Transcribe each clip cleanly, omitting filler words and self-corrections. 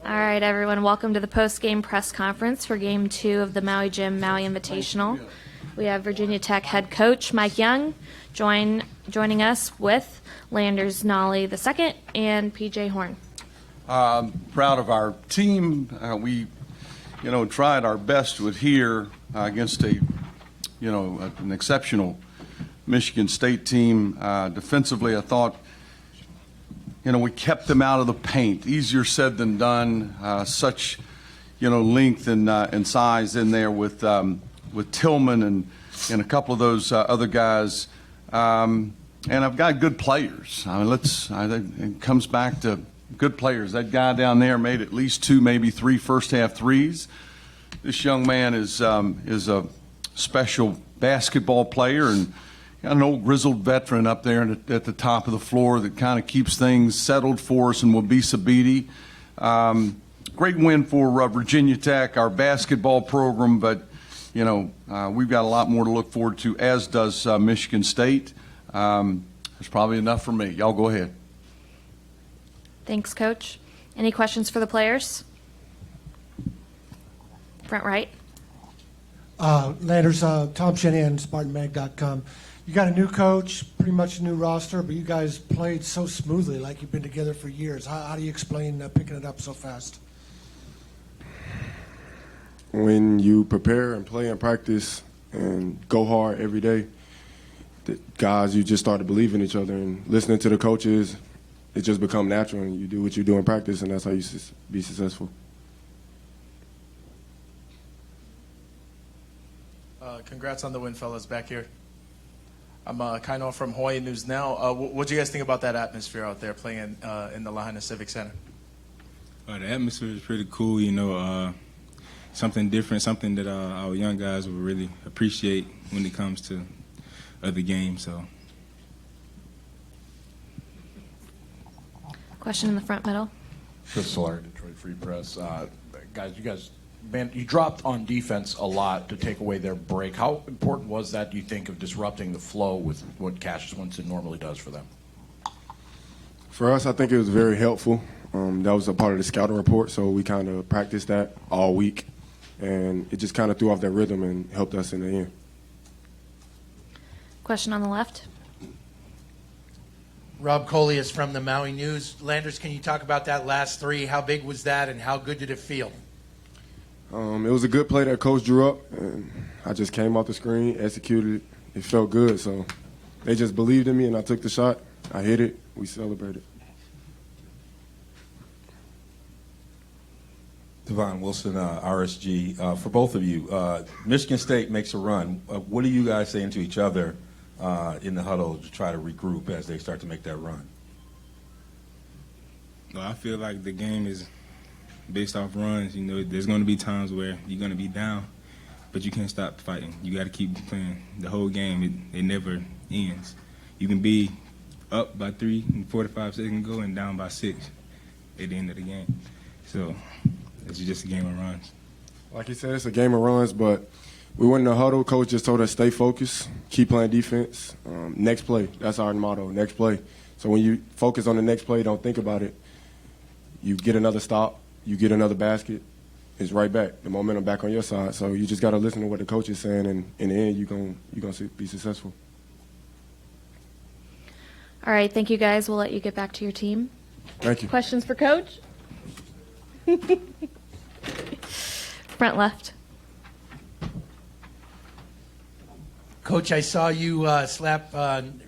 All right, everyone, welcome to the post-game press conference for Game 2 of the Maui Jim Maui Invitational. We have Virginia Tech head coach Mike Young joining us with Landers Nolly II and PJ Horn. Proud of our team. We, tried our best to adhere against an exceptional Michigan State team. Defensively, I thought, we kept them out of the paint. Easier said than done. Such, length and size in there with Tillman and a couple of those other guys. And I've got good players. I mean, it comes back to good players. That guy down there made at least 2, maybe 3 first-half threes. This young man is a special basketball player and got an old grizzled veteran up there at the top of the floor that kind of keeps things settled for us in Wabisa Beatty. Great win for Virginia Tech, our basketball program, but we've got a lot more to look forward to, as does Michigan State. That's probably enough for me. Y'all go ahead. Thanks, Coach. Any questions for the players? Front right. Landers, Tom Shanahan, SpartanMag.com. You got a new coach, pretty much a new roster, but you guys played so smoothly, like you've been together for years. How do you explain picking it up so fast? When you prepare and play and practice and go hard every day, the guys, you just start to believe in each other, and listening to the coaches, it just becomes natural, and you do what you do in practice, and that's how you be successful. Congrats on the win, fellas, back here. I'm Kaino from Hawaii News Now. What do you guys think about that atmosphere out there playing in the Lahaina Civic Center? The atmosphere is pretty cool, something different, something that our young guys will really appreciate when it comes to other games. So, Question in the front middle. Chris Solar, Detroit Free Press. You dropped on defense a lot to take away their break. How important was that, do you think, of disrupting the flow with what Cassius Winston normally does for them? For us, I think it was very helpful. That was a part of the scouting report, so we kind of practiced that all week, and it just kind of threw off that rhythm and helped us in the end. Question on the left. Rob Coley is from the Maui News. Landers, can you talk about that last three? How big was that, and how good did it feel? It was a good play that Coach drew up, and I just came off the screen, executed it. It felt good, so they just believed in me, and I took the shot. I hit it. We celebrated. Devon Wilson, RSG. For both of you, Michigan State makes a run. What are you guys saying to each other in the huddle to try to regroup as they start to make that run? Well, I feel like the game is based off runs. There's going to be times where you're going to be down, but you can't stop fighting. You got to keep playing the whole game. It never ends. You can be up by 3 and 45 seconds ago and down by 6 at the end of the game. So it's just a game of runs. Like he said, it's a game of runs, but we went in the huddle. Coach just told us stay focused, keep playing defense. Next play, that's our motto, next play. So when you focus on the next play, don't think about it. You get another stop, you get another basket, it's right back. The momentum back on your side. So you just got to listen to what the coach is saying, and in the end, you're gonna be successful. All right, thank you, guys. We'll let you get back to your team. Thank you. Questions for Coach? Front left. Coach, I saw you slap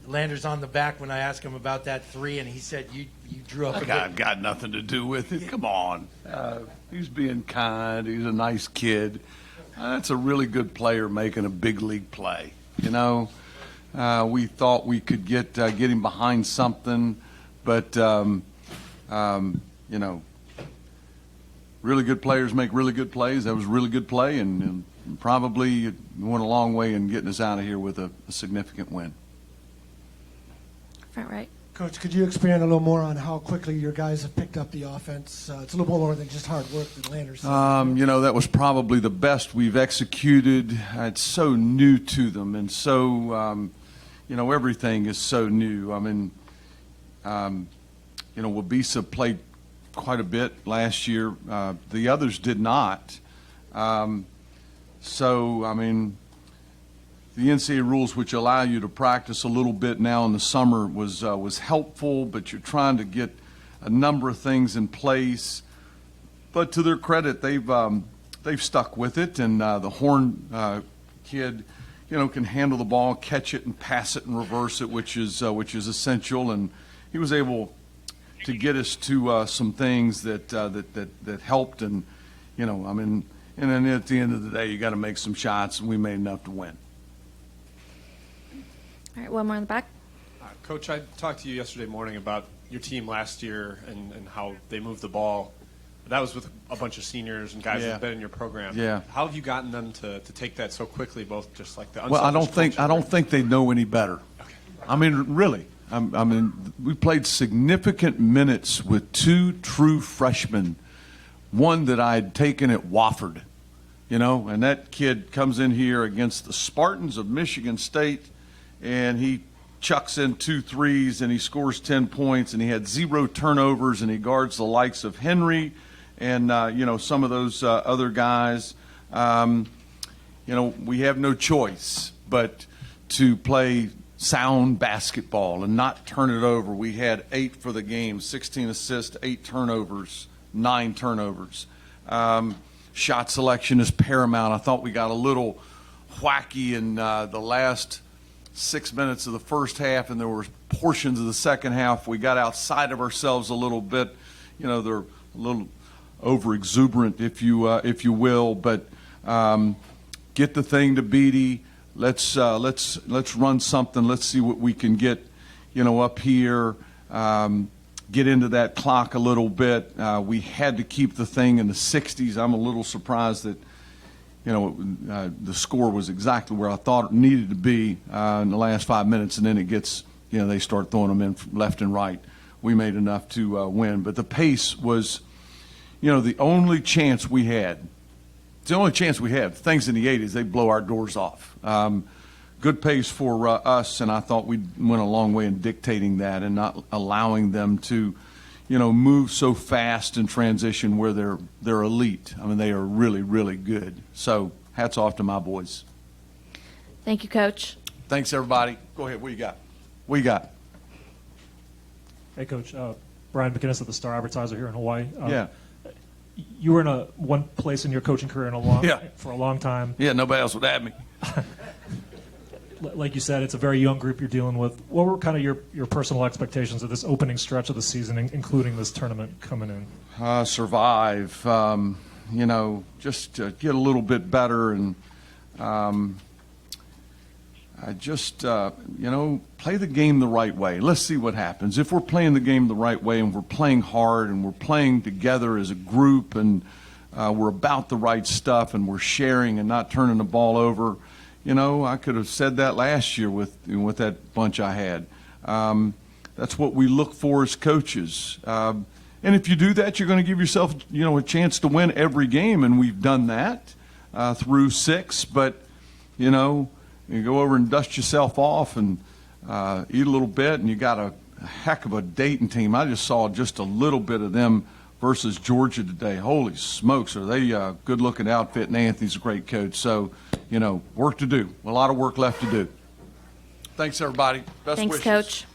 Landers on the back when I asked him about that three, and he said you drew up I've got nothing to do with it. Come on. He's being kind. He's a nice kid. That's a really good player making a big league play. We thought we could get him behind something, but really good players make really good plays. That was a really good play, and probably went a long way in getting us out of here with a significant win. Front right. Coach, could you expand a little more on how quickly your guys have picked up the offense? It's a little more than just hard work that Landers said. That was probably the best we've executed. It's so new to them, and so, everything is so new. Wabisa played quite a bit last year. The others did not. So, I mean, the NCAA rules, which allow you to practice a little bit now in the summer, was helpful, but you're trying to get a number of things in place. But to their credit, they've stuck with it, and the Horn kid, can handle the ball, catch it, and pass it and reverse it, which is essential. And he was able to get us to some things that helped. And and then at the end of the day, you got to make some shots, and we made enough to win. All right, one more in the back. Coach, I talked to you yesterday morning about your team last year and how they moved the ball. That was with a bunch of seniors and guys that have been in your program. Yeah. How have you gotten them to take that so quickly, both just like the Well, I don't think they know any better. Okay. I mean, really. We played significant minutes with two true freshmen, one that I had taken at Wofford, and that kid comes in here against the Spartans of Michigan State, and he chucks in 2 threes, and he scores 10 points, and he had 0 turnovers, and he guards the likes of Henry and, some of those other guys. We have no choice but to play sound basketball and not turn it over. We had 8 for the game, 16 assists, 8 turnovers, 9 turnovers. Shot selection is paramount. I thought we got a little wacky in the last 6 minutes of the first half, and there were portions of the second half we got outside of ourselves a little bit. They're a little over exuberant, if you will, but get the thing to Beatty. Let's run something. Let's see what we can get, up here. Get into that clock a little bit. We had to keep the thing in the 60s. I'm a little surprised that, the score was exactly where I thought it needed to be in the last 5 minutes, and then it gets, they start throwing them in left and right. We made enough to win, but the pace was, the only chance we had. It's the only chance we had. Things in the 80s, they blow our doors off. Good pace for us, and I thought we went a long way in dictating that and not allowing them to, move so fast in transition where they're elite. I mean, they are really, really good. So hats off to my boys. Thank you, Coach. Thanks, everybody. Go ahead. What you got? What you got? Hey, Coach. Brian McInnes at the Star Advertiser here in Hawaii. Yeah. You were in one place in your coaching career for a long time. Yeah, nobody else would have me. Like you said, it's a very young group you're dealing with. What were kind of your personal expectations of this opening stretch of the season, including this tournament coming in? Survive, just get a little bit better and just, play the game the right way. Let's see what happens. If we're playing the game the right way and we're playing hard and we're playing together as a group and we're about the right stuff and we're sharing and not turning the ball over, I could have said that last year with that bunch I had. That's what we look for as coaches. And if you do that, you're going to give yourself, a chance to win every game, and we've done that through 6. But, you go over and dust yourself off and eat a little bit, and you got a heck of a Dayton team. I just saw just a little bit of them versus Georgia today. Holy smokes, are they a good-looking outfit, and Anthony's a great coach. So, work to do. A lot of work left to do. Thanks, everybody. Best Thanks, wishes. Coach.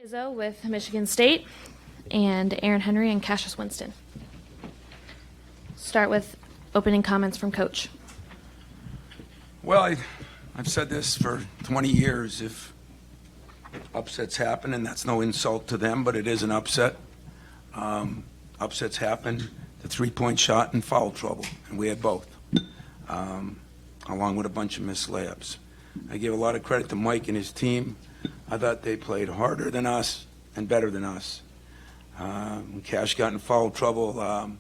Izzo with Michigan State, and Aaron Henry and Cassius Winston. Start with opening comments from Coach. Well, I've said this for 20 years. If upsets happen, and that's no insult to them, but it is an upset. Upsets happen. the three-point shot and foul trouble, and we had both, along with a bunch of missed layups. I give a lot of credit to Mike and his team. I thought they played harder than us and better than us. When Cash got in foul trouble, I'm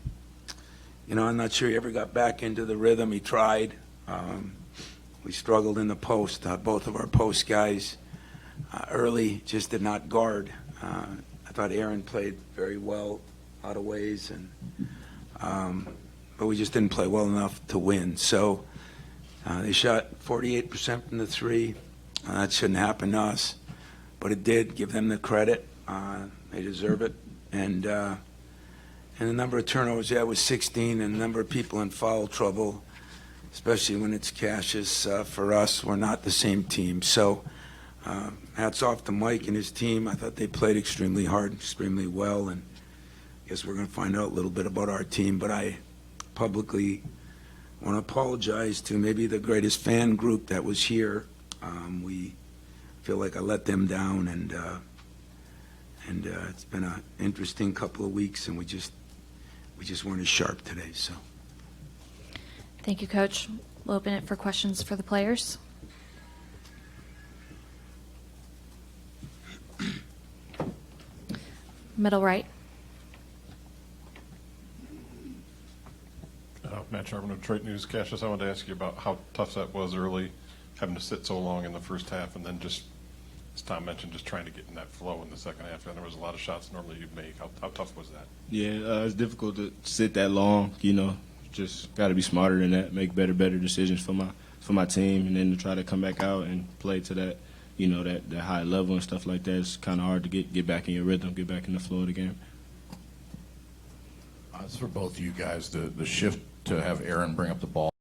not sure he ever got back into the rhythm. He tried. We struggled in the post. Both of our post guys early just did not guard. I thought Aaron played very well a lot of ways, but we just didn't play well enough to win. So they shot 48% from the three. That shouldn't happen to us, but it did. Give them the credit. They deserve it. And the number of turnovers, was 16, and the number of people in foul trouble, especially when it's Cash's, for us, we're not the same team. So hats off to Mike and his team. I thought they played extremely hard, extremely well, and I guess we're going to find out a little bit about our team. But I publicly want to apologize to maybe the greatest fan group that was here. We feel like I let them down, and it's been an interesting couple of weeks, and we just weren't as sharp today. So, Thank you, Coach. We'll open it for questions for the players. Middle right. Matt Sharp of Detroit News. Cassius, I wanted to ask you about how tough that was early, having to sit so long in the first half, and then just, as Tom mentioned, just trying to get in that flow in the second half. And there was a lot of shots normally you'd make. How tough was that? Yeah, it's difficult to sit that long. Just got to be smarter than that, make better decisions for my team, and then to try to come back out and play to that, that high level and stuff like that. It's kind of hard to get back in your rhythm, get back in the flow of the game. It's for both of you guys, the shift to have Aaron bring up the ball